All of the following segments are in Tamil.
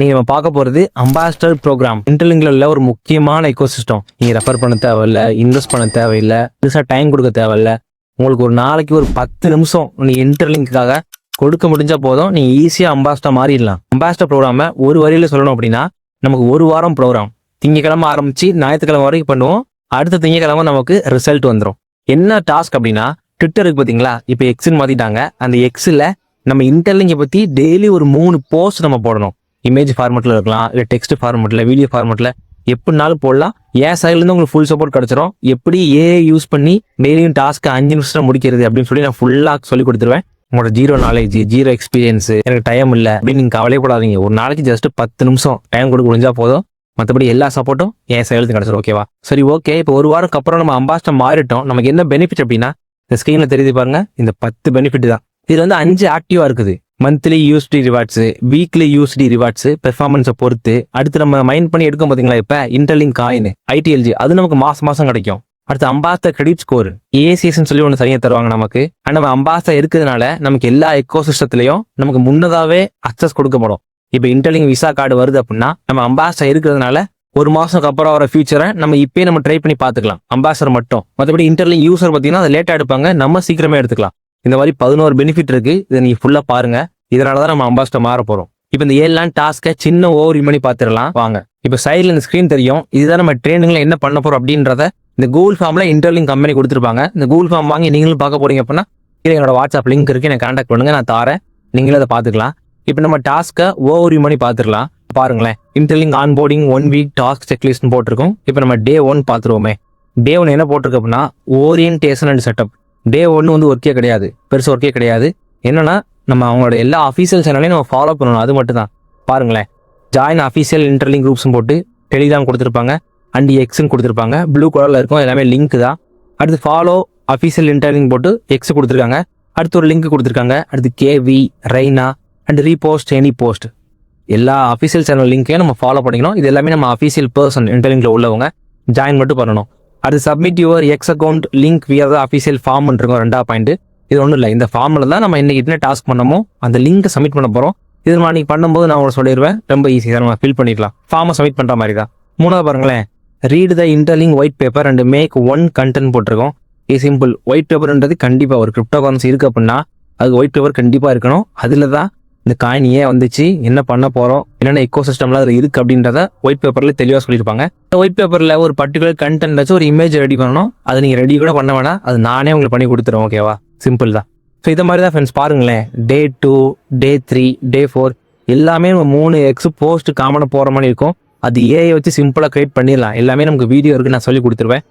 நீங்க பார்க்க போறது அம்பாசிடர் ப்ரோக்ராம். இன்டர்லிங்க்ல உள்ள ஒரு முக்கியமான எக்கோசிஸ்டம். நீங்க ரெஃபர் பண்ண தேவையில்ல, இன்வெஸ்ட் பண்ண தேவையில்லை, பெருசா டைம் கொடுக்க தேவையில்ல. உங்களுக்கு ஒரு நாளைக்கு ஒரு 10 நிமிஷம் நீங்க இன்டர்லிங்காக கொடுக்க முடிஞ்சா போதும், நீங்க ஈஸியா அம்பாசிடர் மாறிடலாம். அம்பாசிடர் ப்ரோக்ராம ஒரு வரியில சொல்லணும் அப்படின்னா, நமக்கு ஒரு வாரம் ப்ரோக்ராம். திங்கக்கிழமை ஆரம்பிச்சு ஞாயிற்றுக்கிழமை வரைக்கும் பண்ணுவோம். அடுத்த திங்கக்கிழமை நமக்கு ரிசல்ட் வந்துடும். என்ன டாஸ்க் அப்படின்னா, ட்விட்டர் இருக்கு பாத்தீங்களா, இப்போ எக்ஸ்ன்னு மாத்திட்டாங்க. அந்த எக்ஸ்ல நம்ம இன்டர்லிங்கை பத்தி டெய்லி ஒரு 3 போஸ்ட் நம்ம போடணும். இமேஜ் ஃபார்மெட்ல இருக்கலாம், இல்லை டெக்ஸ்ட் ஃபார்மெட்ல, வீடியோ ஃபார்மெட்ல எப்படினாலும் போடலாம். என் சைட்லேருந்து உங்களுக்கு ஃபுல் சப்போர்ட் கிடைச்சிரும். எப்படி ஏஐ யூஸ் பண்ணி டெய்லியும் டாஸ்க்கு 5 நிமிஷம் முடிக்கிறது அப்படின்னு சொல்லி நான் ஃபுல்லாக சொல்லி கொடுத்துருவேன். உங்களோட ஜீரோ நாலேஜ், ஜீரோ எக்ஸ்பீரியன்ஸ், எனக்கு டைம் இல்லை அப்படின்னு நீங்கள் கவலைப்படாதீங்க. ஒரு நாளைக்கு ஜஸ்ட் 10 நிமிஷம் டைம் கொடுக்க முடிஞ்சா போதும். மற்றபடி எல்லா சப்போர்ட்டும் என் சைட்லேருந்து கிடைச்சிரும். ஓகேவா? சரி, ஓகே. இப்போ ஒரு வாரத்துக்கு அப்புறம் நம்ம அம்பாசிடர் மாறிட்டோம். நமக்கு என்ன பெனிஃபிட் அப்படின்னா, இந்த ஸ்க்ரீனில் தெரியுது பாருங்க, இந்த 10 பெனிஃபிட் தான். இதுல வந்து 5 ஆக்டிவா இருக்குது. Monthly USD rewards, weekly USD rewards, பெர்ஃபார்மன்ஸை பொறுத்து. அடுத்து நம்ம மைண்ட் பண்ணி எடுக்கும் பார்த்தீங்களா, இப்போ இன்டர்லிங்க் காயின், ஐடிஎல்ஜி, அது நமக்கு மாசம் கிடைக்கும். அடுத்து அம்பாசிடர் கிரெடிட் ஸ்கோர், ஏசிஎஸ்ன்னு சொல்லி ஒன்று சரியாக தருவாங்க நமக்கு. அண்ட் நம்ம அம்பாசிடர் இருக்கிறதுனால நமக்கு எல்லா எக்கோசிஸ்டத்துலையும் நமக்கு முன்னதாகவே அக்சஸ் கொடுக்கப்படும். இப்போ இன்டர்லிங்க் விசா கார்டு வருது அப்படின்னா, நம்ம அம்பாசிடர் இருக்கிறதுனால ஒரு மாசத்துக்கு அப்புறம் வர ஃபியூச்சரை நம்ம இப்பயே நம்ம ட்ரை பண்ணி பார்த்துக்கலாம். அம்பாசிடர் மட்டும். மற்றபடி இன்டர்லிங்க் யூசர் பார்த்தீங்கன்னா அதை லேட்டாக எடுப்பாங்க, நம்ம சீக்கிரமே எடுத்துக்கலாம். இந்த மாதிரி 11 பெனிஃபிட் இருக்கு. இதை நீங்க ஃபுல்லா பாருங்க. இதனாலதான் நம்ம அம்பாசிடர் மாற போறோம். இப்போ இந்த 7 டாஸ்க்கை சின்ன ஓவர் பண்ணி பார்த்துடலாம் வாங்க. இப்போ சைட்ல இந்த ஸ்கிரீன் தெரியும். இதுதான் நம்ம ட்ரைனிங்ல என்ன பண்ண போறோம் அப்படின்றத இந்த கூகுள் ஃபார்ம்ல இன்டர்லிங்க் கம்பெனி கொடுத்துருப்பாங்க. இந்த கூகுள் ஃபார்ம் வாங்கி நீங்களும் பார்க்க போறீங்க அப்படின்னா, கீழே என்னோட வாட்ஸ்அப் லிங்க் இருக்கு, எனக்கு கான்டாக்ட் பண்ணுங்க, நான் தாரேன். நீங்களும் அதை பார்த்துக்கலாம். இப்போ நம்ம டாஸ்க்கை ஓவர் பண்ணி பார்த்துடலாம். பாருங்களேன், interlink onboarding 1 week task checklist போட்டிருக்கோம். இப்போ நம்ம டே 1 பார்த்துருவோமே. டே 1 என்ன போட்டிருக்கு அப்படின்னா, ஓரியன்டேஷன் அண்ட் செட்டப். டே 1 வந்து ஒர்க்கே கிடையாது, பெருசு ஒர்க்கே கிடையாது. என்னன்னா, நம்ம அவங்களோட எல்லா அஃபீஷியல் சேனலையும் நம்ம ஃபாலோ பண்ணணும். அது மட்டும் தான். பாருங்களேன், ஜாயின் அஃபீஷியல் இன்டர்லிங்க் குரூப்ஸ் போட்டு டெலிகிராம் கொடுத்துருப்பாங்க, அண்ட் எக்ஸ்ன்னு கொடுத்துருப்பாங்க. ப்ளூ கலர்ல இருக்கும், எல்லாமே லிங்க் தான். அடுத்து ஃபாலோ அஃபீஷியல் இன்டர்லிங்க் போட்டு எக்ஸ் கொடுத்துருக்காங்க. அடுத்து ஒரு லிங்க் கொடுத்துருக்காங்க. அடுத்து கேவி, ரெய்னா அண்ட் ரீபோஸ்ட், எனி போஸ்ட். எல்லா அஃபீஷியல் சேனல் லிங்க்கையும் நம்ம ஃபாலோ பண்ணிக்கணும். இது எல்லாமே நம்ம அஃபீஷியல் பர்சன் இன்டர்லிங்க்ல உள்ளவங்க ஜாயின் மட்டும் பண்ணணும். அது submit your X account link where the official form இருக்கும். 2வது பாயிண்ட். இது ஒன்றும் இல்லை, இந்த ஃபார்மில் தான் நம்ம இன்னைக்கு என்ன டாஸ்க் பண்ணமோ அந்த லிங்க்கை சப்மிட் பண்ண போகிறோம். இது நம்ம அன்னைக்கு பண்ணும்போது நான் உங்களுக்கு சொல்லிடுவேன். ரொம்ப ஈஸியாக நம்ம ஃபில் பண்ணிக்கலாம். ஃபார்மை சப்மிட் பண்ணுற மாதிரி தான். 3வது பாருங்களேன், read the interlink white paper and make 1 content போட்டிருக்கோம். இது சிம்பிள். ஒயிட் பேப்பர்ன்றது கண்டிப்பாக ஒரு கிரிப்டோ கரன்சி இருக்கு அப்படின்னா அது ஒயிட் பேப்பர் கண்டிப்பாக இருக்கணும். அதில் தான் இந்த காயின் ஏன் வந்துச்சு, என்ன பண்ண போகிறோம், என்னென்ன எக்கோசிஸ்டம்ல அதில் இருக்குது அப்படின்றத ஒயிட் பேப்பரில் தெளிவாக சொல்லியிருப்பாங்க. ஒயிட் பேப்பரில் ஒரு பர்டிகுலர் கண்டென்ட் வச்சு ஒரு இமேஜ் ரெடி பண்ணணும். அது நீங்கள் ரெடி கூட பண்ண வேணாம், அது நானே உங்களுக்கு பண்ணி கொடுத்துருவேன். ஓகேவா? சிம்பிள் தான். ஸோ இதை மாதிரி தான் ஃப்ரெண்ட்ஸ். பாருங்களேன், டே 2, டே 3, டே 4 எல்லாமே நம்ம 3 எக்ஸ் போஸ்ட் காமனாக போகிற மாதிரி இருக்கும். அது ஏஐ வச்சு சிம்பிளாக கிரியேட் பண்ணிடலாம். எல்லாமே நமக்கு வீடியோ இருக்குது, நான் சொல்லி கொடுத்துருவேன்.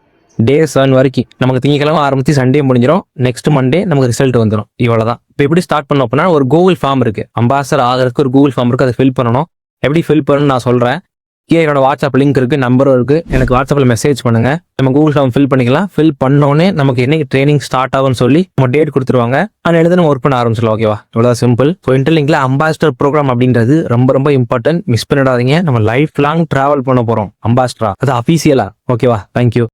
டே 7 வரைக்கும் நமக்கு திங்கக்கிழமை ஆரம்பித்து சண்டே முடிஞ்சிடும். நெக்ஸ்ட் மண்டே நமக்கு ரிசல்ட் வந்துடும். இவ்வளோதான். இப்போ எப்படி ஸ்டார்ட் பண்ணோம் அப்படின்னா, ஒரு கூகுள் ஃபார்ம் இருக்குது. அம்பாசிடர் ஆகிறதுக்கு ஒரு கூகுள் ஃபார்ம் இருக்குது, அதை ஃபில் பண்ணணும். எப்படி ஃபில் பண்ணணும்னு நான் சொல்கிறேன். கீழே என்னோட வாட்ஸ்அப் லிங்க் இருக்குது, நம்பரும் இருக்குது. எனக்கு வாட்ஸ்அப்பில் மெசேஜ் பண்ணுங்கள். நம்ம கூகுள் ஃபார்ம் ஃபில் பண்ணிக்கலாம். ஃபில் பண்ணோடனே நமக்கு என்னைக்கு ட்ரைனிங் ஸ்டார்ட் ஆகும்னு சொல்லி நம்ம டேட் கொடுத்துருவாங்க. அந்த எழுத நம்ம ஒர்க் பண்ண ஆரம்பிச்சிடலாம். ஓகேவா? இவ்வளோ சிம்பிள். ஸோ இன்டர்லிங்க்ல அம்பாசிடர் ப்ரோக்ராம் அப்படின்றது ரொம்ப இம்பார்ட்டன்ட். மிஸ் பண்ணிடாதீங்க. நம்ம லைஃப் லாங் ட்ராவல் பண்ண போகிறோம் அம்பாசிடரா, அது அஃபீஷியலா. ஓகேவா? தேங்க்யூ.